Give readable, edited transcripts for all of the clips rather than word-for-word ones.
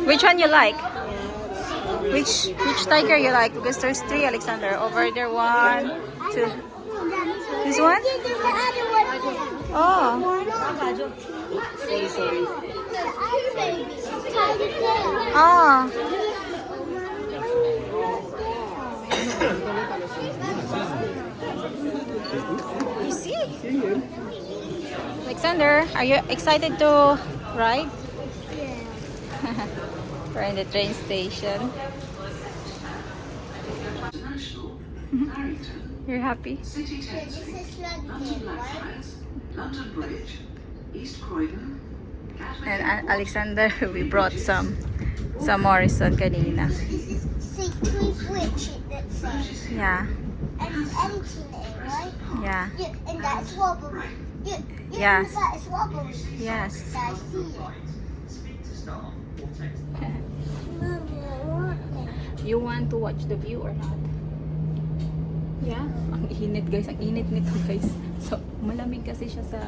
Which one you like? Which tiger you like? Because there's three, Alexander. Over there, one, two. This one? Oh. Oh. You see? Alexander, are you excited to ride? Yeah. We're in the train station. You're happy? City Thames, London Blackfriars, London Bridge, East Croydon, And Alexander, we brought some Morrison kanina. This is St. Bridge that says. Yeah. And it's empty there, right? Yeah. Yeah, and that's wobbly. Yeah, Yes. that is wobbly. Yes. I see it. Mommy, I want that. You want to watch the view or not? Yeah. Ang init guys, ang init nito guys. So, malamig siya sa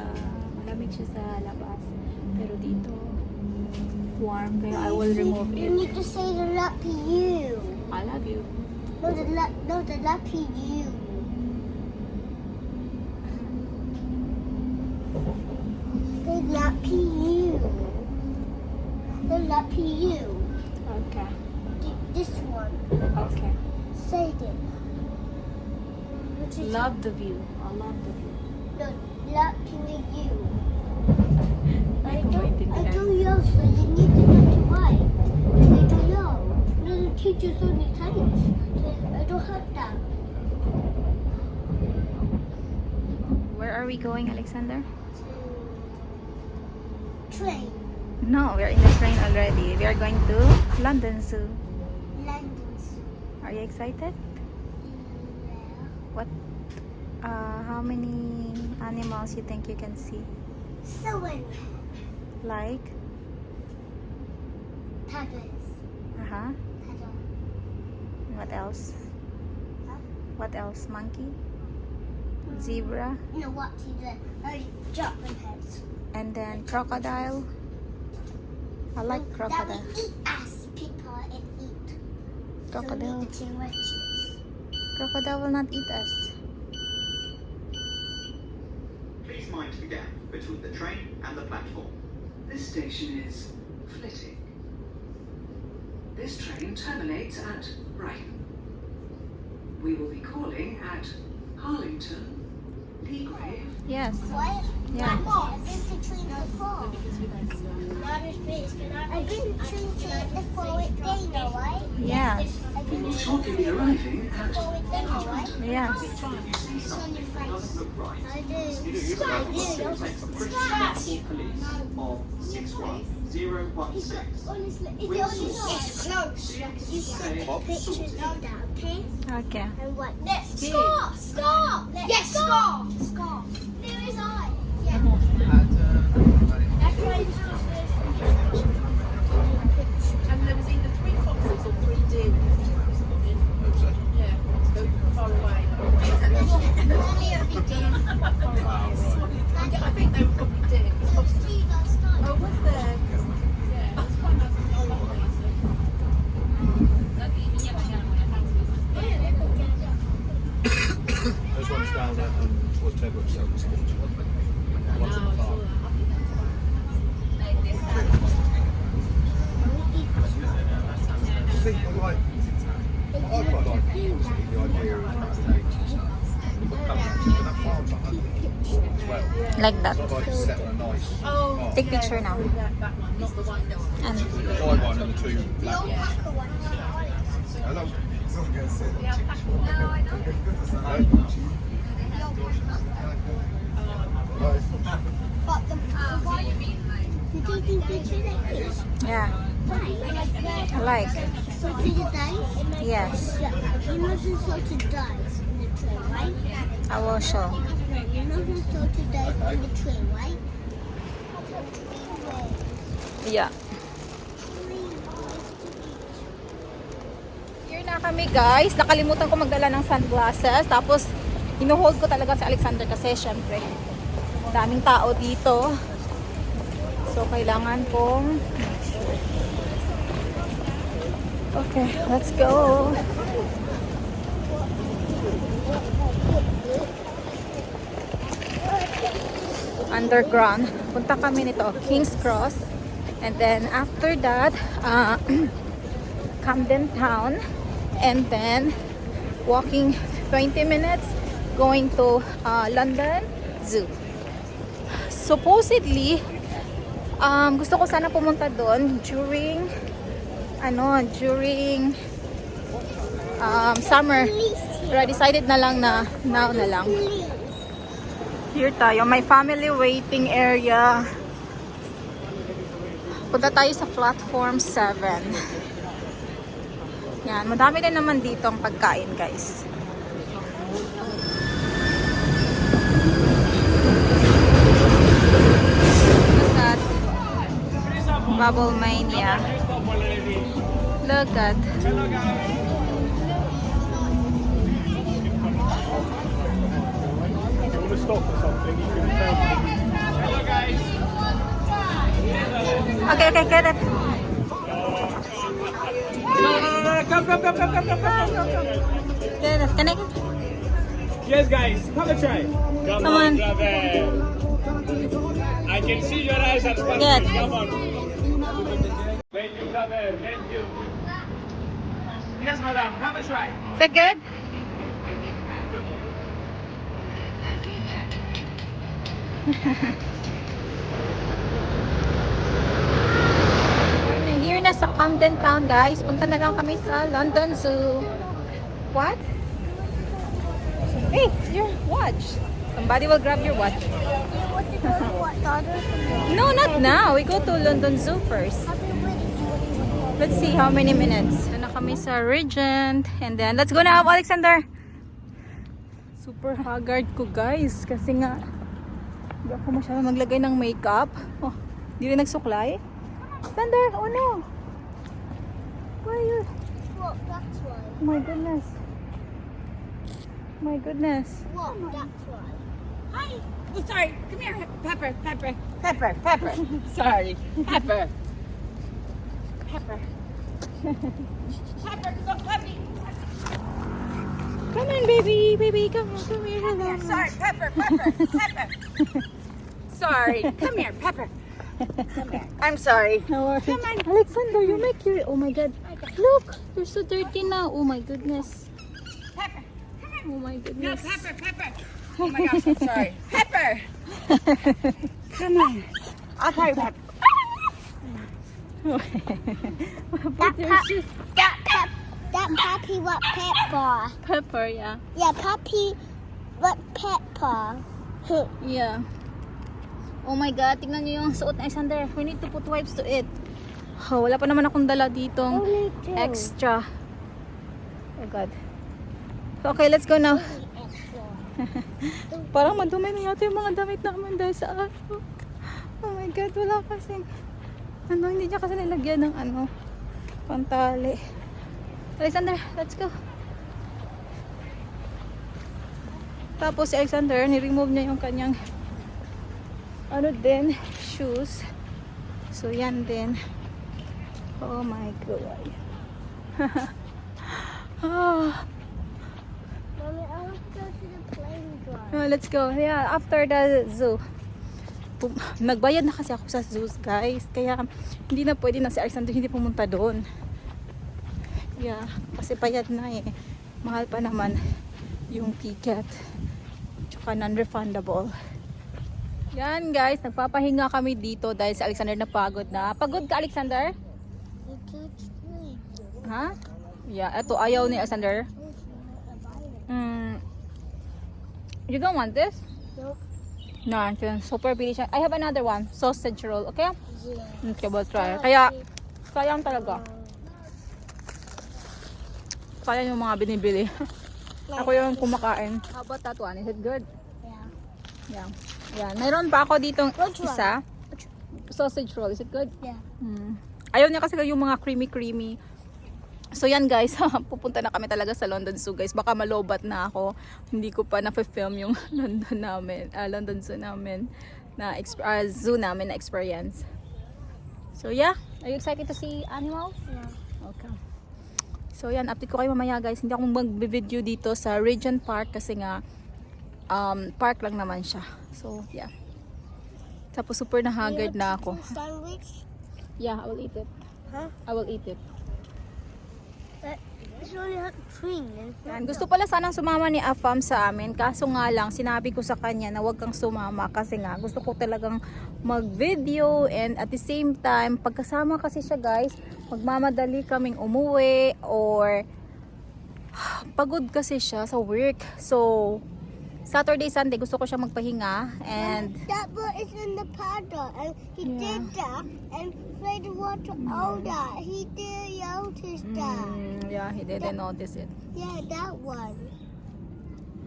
labas. Pero dito warm kaya I will remove You it. need to say the lucky you. I love you. No, the lucky you. The lucky you. The lucky you. Okay. This one. Okay. Say it. What is Love the view. I love the view. the lucky you? I Hindi ko don't maintindihan. know, so you need to know to write. I don't know. No, the teacher's only tells. I don't have that. Where are we going, Alexander? Train. No, we're in the train already. We are going to London Zoo. London Zoo. Are you excited? Yeah. What? How many animals you think you can see? So when Like? tigers. Tiger. What else? Huh? What else? Monkey? Zebra? No, what is it? Jumping heads. And then crocodile? I like That crocodile. will eat us, people, and eat. Crocodile. So we eating riches. Crocodile will not eat us. Please mind the gap between the train and the platform. This station is Flitwick. This train terminates at Brighton. We will be calling at Harlington, Leagrave, Yes. What? Yeah. I've been to train before. I've been to train before with Dana, right? Yes. I've we been will to shortly be arriving at before with Dana, right? Yes. If you see something that doesn't look right, I do. contact the British Transport Police on 61016. Honestly, is it With on the source. It's close. You send pictures of that, okay? Okay. And what? Scar! Scar! Yes, Scar! Scar. There is I. Yeah. And there was either 3 foxes or 3 deer this morning. Yeah, so far away. Mommy already did. I think they were probably deer. There was 3 last night. Oh, was there? Yeah, it's quite nice. I love Those ones down at towards Tedworth Service. Ones in the park. I think I quite like the idea of that farm behind as well. Like that. Like set on a nice farm. Take picture now. that one, not the one. And The white one and the two black ones. Alpaca one. Hello. But the white. You're taking pictures like this? yeah, I like. Salted dice? Yes. Yeah. You're not in salted dice in the train, right? I will show. No, you're not in salted dice in the train, right? Yeah. Here na kami guys. Nakalimutan ko magdala ng sunglasses. Tapos, hinuhold ko talaga si Alexander kasi syempre, daming tao dito. So, kailangan kong Okay, let's go. Underground. Punta kami nito, King's Cross. And then after that, Camden Town. And then walking 20 minutes going to London Zoo. Supposedly, gusto ko sana pumunta doon during summer. Pero I decided na lang na now na lang. Here tayo, may family waiting area. Punta tayo sa platform 7. Yan, madami din naman dito ang pagkain, guys. Look at Bubble Mania. Look at. Stop or something, you can tell me. Okay, get it. No, come. Get it. Can I? Yes, guys, come and try. Come on. Brother. I can see your eyes are sparkling. Yes. Come on. Thank you, brother. Thank you. Yes, madam, come and try. Is that good? Here na sa Camden Town, guys. Punta na lang kami sa London Zoo. What? Hey, your watch. Somebody will grab your watch. No, not now. We go to London Zoo first. Let's see how many minutes. Na kami sa Regent. And then, let's go na, Alexander. Super haggard ko, guys. Kasi nga, hindi ako masyadong naglagay ng makeup. Oh, hindi rin nagsuklay. Alexander, oh no. Why are you? What? That's why. Oh my goodness. My goodness. What? That's why. Hi. Oh, sorry. Come here, Pepper. Sorry, Pepper. Pepper, go, puppy. Come on, baby, come here. Hello. Sorry, Pepper. Sorry. Come here, Pepper. Come here. I'm sorry. Come on, Alexander, you make your. Oh my God! Look, you're so dirty now. Oh my goodness. Pepper. Oh my No, goodness. Pepper. Oh my gosh, I'm sorry. Pepper. Come on. I'll try Pepper. Put your shoes. That puppy what pepper. Pepper, yeah. Yeah, puppy what pepper. Yeah. Oh my God, tingnan niyo yung suot na Alexander. We need to put wipes to it. Oh, wala pa naman akong dala ditong Only two. extra. Oh God. Okay, let's go now. Parang madumi na yata yung mga damit namin dahil sa araw. Oh my God, wala kasing hindi niya kasi nilagyan ng pantali. Alexander, let's go. Tapos si Alexander, ni-remove niya yung kanyang shoes. So yan din. Oh my God. Mommy, I want to go to the playground. Oh, let's go. Yeah, after the zoo. Nagbayad na kasi ako sa zoo, guys. Kaya hindi na pwede na si Alexander hindi pumunta doon. Yeah, kasi bayad na eh. Mahal pa naman yung ticket. Tsaka non-refundable. Yan guys, nagpapahinga kami dito dahil si Alexander napagod na. Pagod ka, Alexander? You touched me. Ha? Yeah, eto ayaw ni Alexander. You don't want this? Nope. No, super pili siya. I have another one, sausage roll, okay? Yeah. Okay, we'll try. Kaya, sayang talaga. Kaya yung mga binibili. Ako yung kumakain. How about that one? Is it good? Yeah. Yeah. Yeah. Mayroon pa ako ditong Which one? isa. Sausage roll. Is it good? Yeah. Ayaw niya kasi yung mga creamy. So yan guys, pupunta na kami talaga sa London Zoo guys. Baka malobat na ako. Hindi ko pa na-film yung London Zoo namin na zoo namin na experience. So yeah, Are you excited to see animals? Yeah. Okay. So yan, update ko kayo mamaya guys. Hindi ako mag-video dito sa Regent Park kasi nga park lang naman siya. So yeah. Tapos super na haggard na ako. Sandwich? Yeah, I will eat it. Huh? I will eat it. But it's only a train. Yan. Gusto pala sanang sumama ni Afam sa amin. Kaso nga lang, sinabi ko sa kanya na wag kang sumama kasi nga gusto ko talagang mag-video and at the same time, pagkasama kasi siya guys, magmamadali kaming umuwi or pagod kasi siya sa work. So, Saturday, Sunday, gusto ko siya magpahinga and That boy is in the paddle and he did that and played the water all that. He did notice that. yeah, he didn't notice it. Yeah, that one.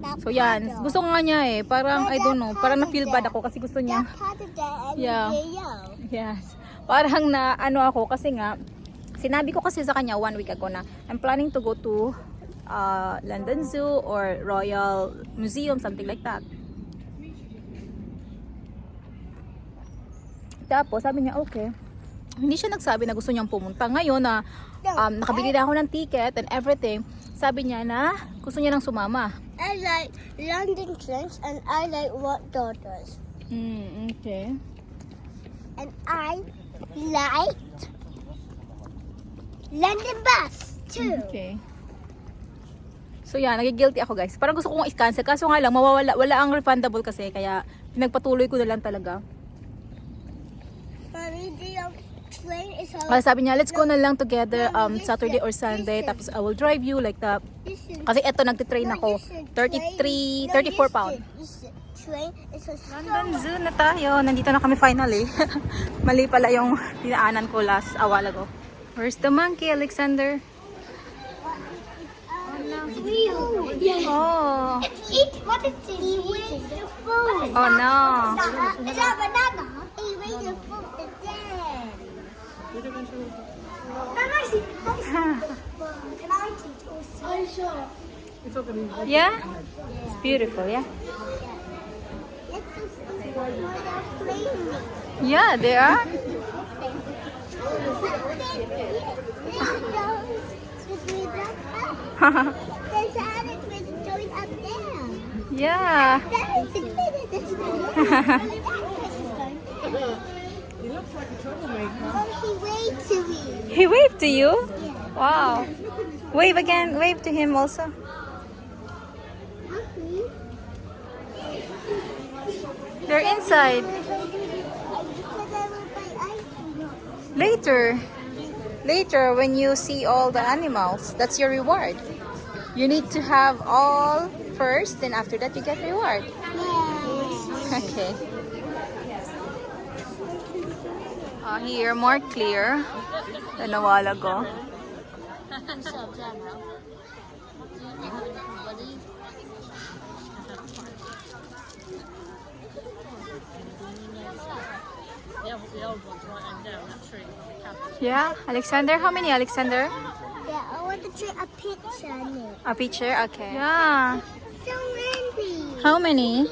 That So yan, paddle. gusto ko nga niya eh. Parang, I don't know, parang na-feel bad ako kasi gusto niya. That paddle there and Yeah. the yellow. Yes. Parang na ano ako kasi nga sinabi ko kasi sa kanya 1 week ago na I'm planning to go to London Zoo or Royal Museum, something like that. Tapos sabi niya okay. Hindi siya nagsabi na gusto niyang pumunta. Ngayon na nakabili na ako ng ticket and everything, sabi niya na gusto niya nang sumama. I like London Trench and I like What Daughters. Okay. And I liked London Bus too. Okay. So yan, nagigilty ako guys. Parang gusto kong i-cancel kaso nga lang wala ang refundable kasi kaya pinagpatuloy ko na lang talaga. Mommy, the train is on. Kaya sabi niya, let's go na lang together Saturday or Sunday tapos I will drive you like that. Listen. Kasi eto nagtitrain ako 33, 34 pound. Train is a London Zoo na tayo. Nandito na kami finally. Mali pala yung dinaanan ko last a while ago. Where's the monkey, Alexander? Yeah. Oh. What is it? He wins the food. Oh no. Is that banana? He wins the food again. Mama, can I teach also? I'm sure. Yeah? It's beautiful, yeah? Let's just playing. Yeah, they are. There's Alex with doing up there. Yeah. That's the this He looks like a troublemaker. Oh, he waved to me. He waved to you? Wow. Wave again. Wave to him also. They're inside. I said I would buy ice cream. Later. Later, when you see all the animals, that's your reward. You need to have all first, then after that you get reward. Yes. Okay. Here, more clear than a while ago. Yeah, Alexander, how many, Alexander? Yeah, I want to take a picture now. A picture? Okay. Yeah. So many. How many? 1,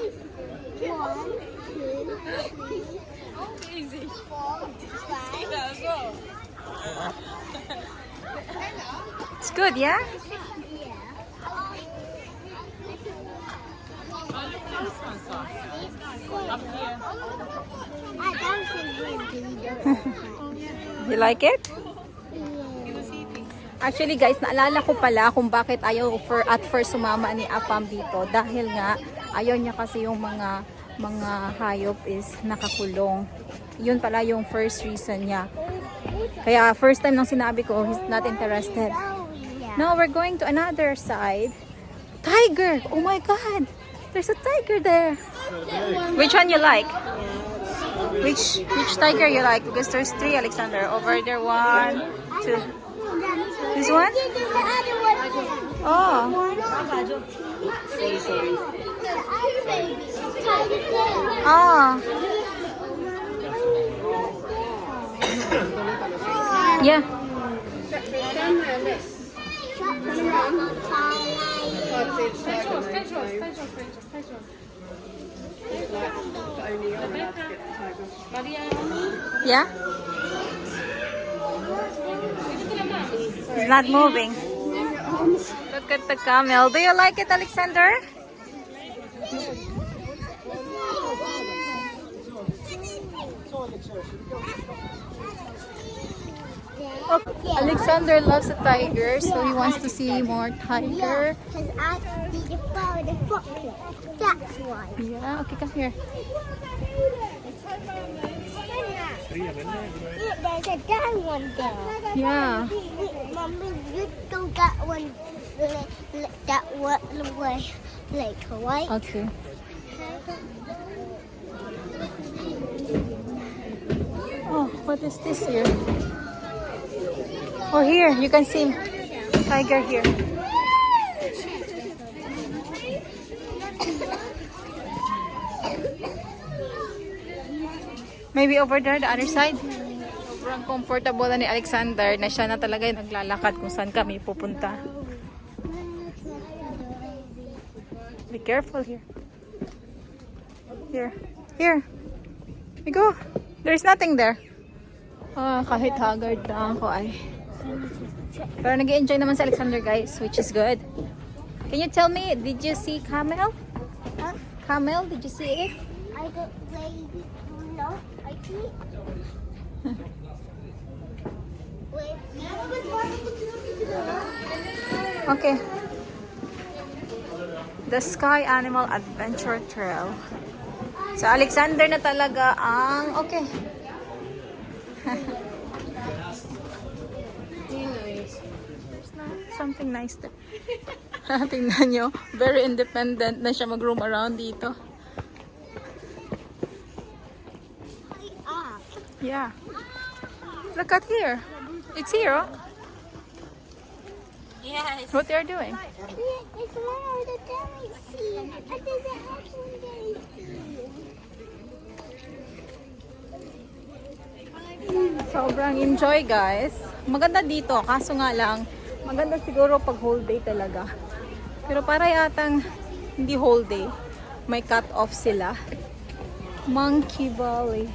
2, 3, 4, 5. It's good, yeah? I don't think You like it? Actually guys, naalala ko pala kung bakit ayaw at first sumama ni Afam dito. Dahil nga, ayaw niya kasi yung mga hayop is nakakulong. Yun pala yung first reason niya. Kaya first time nang sinabi ko, he's not interested. Now we're going to another side. Tiger! Oh my God! There's a tiger there. Which one you like? Which tiger you like? Because there's 3, Alexander. Over there, 1, 2. This one? Oh. Oh. Yeah. Yeah? not moving. Look at the camel. Do you like it, Alexander? Alexander loves a tiger, so he wants to see more tiger. Because I need to follow the footprint. That's why. Yeah, okay, come here. Look, there's a down one there. Yeah. Mommy, you go that one, that one way, like, right? Okay. Oh, what is this here? Oh, here, you can see tiger here. Maybe over there, the other side. Sobrang comfortable na ni Alexander na siya na talaga yung naglalakad kung saan kami pupunta. Be careful here. Here. Here. We go. There's nothing there. Kahit haggard na ako ay. Pero nag-enjoy naman si Alexander, guys, which is good. Can you tell me, did you see camel? Huh? Camel, did you see it? I got lady. No, I can't. Wait. Okay. The Sky Animal Adventure Trail. So, Alexander na talaga ang... Okay. Something nice there. Tingnan nyo. Very independent na siya mag-roam around dito. Yeah. Look at here. It's here, oh. Yes. What they're doing. It's one of the dummy scene. And there's a happening day scene. Sobrang enjoy, guys. Maganda dito, kaso nga lang, maganda siguro pag whole day talaga. Pero para yatang hindi whole day, may cut off sila. Monkey Valley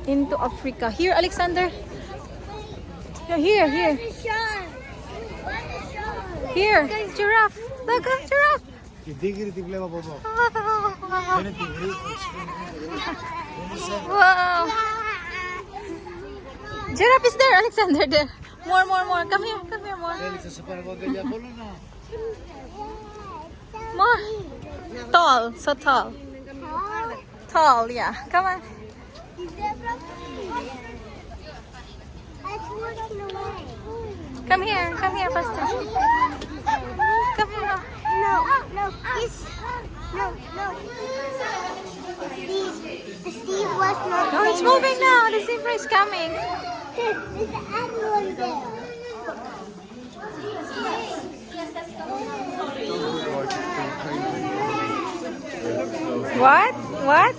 into Africa. Here, Alexander. Here, here. The shark. Where's the shark? Here, giraffe. Look at giraffe. Wow. Giraffe is there, Alexander. There. More. Come here, more. More. Tall, so tall. Tall, yeah. Come on. It's walking away. Come here, faster. Come here. No. It's, no. Steve was not. Oh, it's moving now. The zebra is coming. There's the animal there. What? What?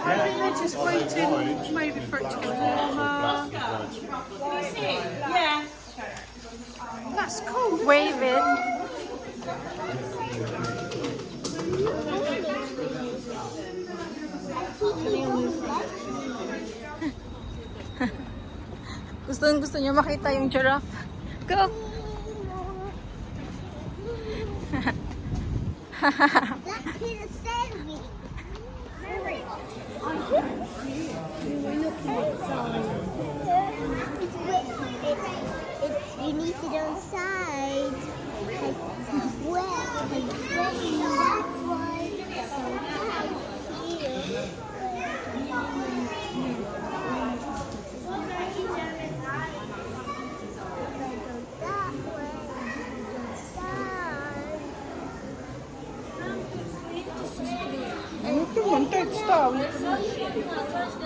They're just waiting maybe for it to get warmer. Yeah. That's cool. Wave it. Gusto niya makita yung giraffe. Go! That kid is saving. You need to go inside. It's wet. That's why it's so hot here.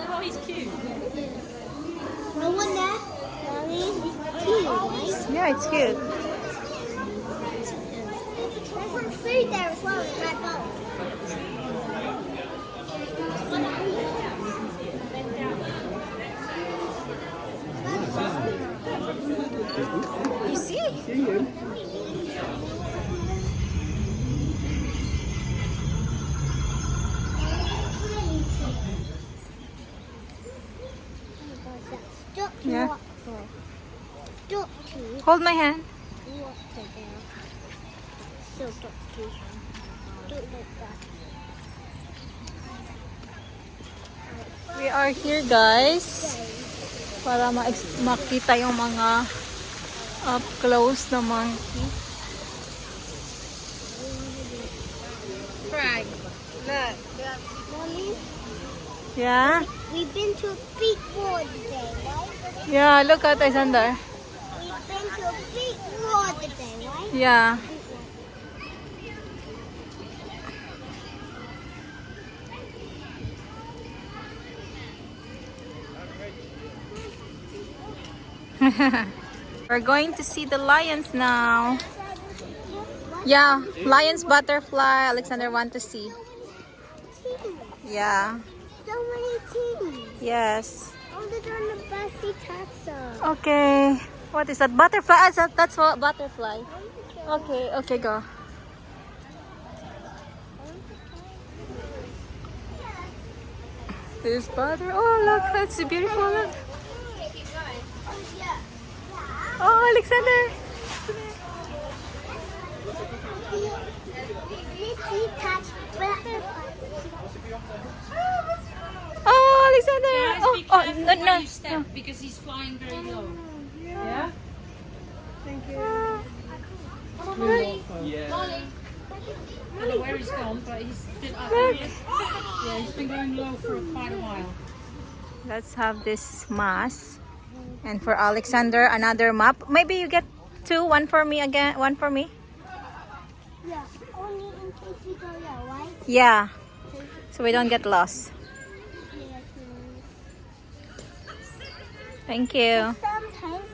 Oh, he's cute. No one there? Mommy, it's cute, right? Yeah, it's cute. There's some food there as well in that bowl. You see? Yeah. Water. Dirty. Hold my hand. Water there. So dirty. Do it like that. We are here, guys. Para makita yung mga up close na monkey. Frank, look. Mommy, Yeah? we've been to a big wall today, right? Yeah, look at Alexander. We've been to a big wall today, right? Yeah. We're going to see the lions now. Yeah, lions, butterfly. Alexander want to see. Yeah. So many teams. Yes. Oh, they're on the Bessie taxa. Okay. What is that? Butterfly. Ah, that's what butterfly. Okay. Okay, go. This butter. Oh, look, that's beautiful. Look. Oh, Alexander. He touched butterfly. Oh, Alexander. Oh, no. Step because he's flying very low. Yeah? Thank you. Molly. Molly. I don't know where he's gone, but he's been up there. Yeah, he's been going low for quite a while. Let's have this mask. And for Alexander, another map. Maybe you get two. One for me again. One for me. Yeah, only in case we go there, right? Yeah. So we don't get lost. Yes, Thank you. sometimes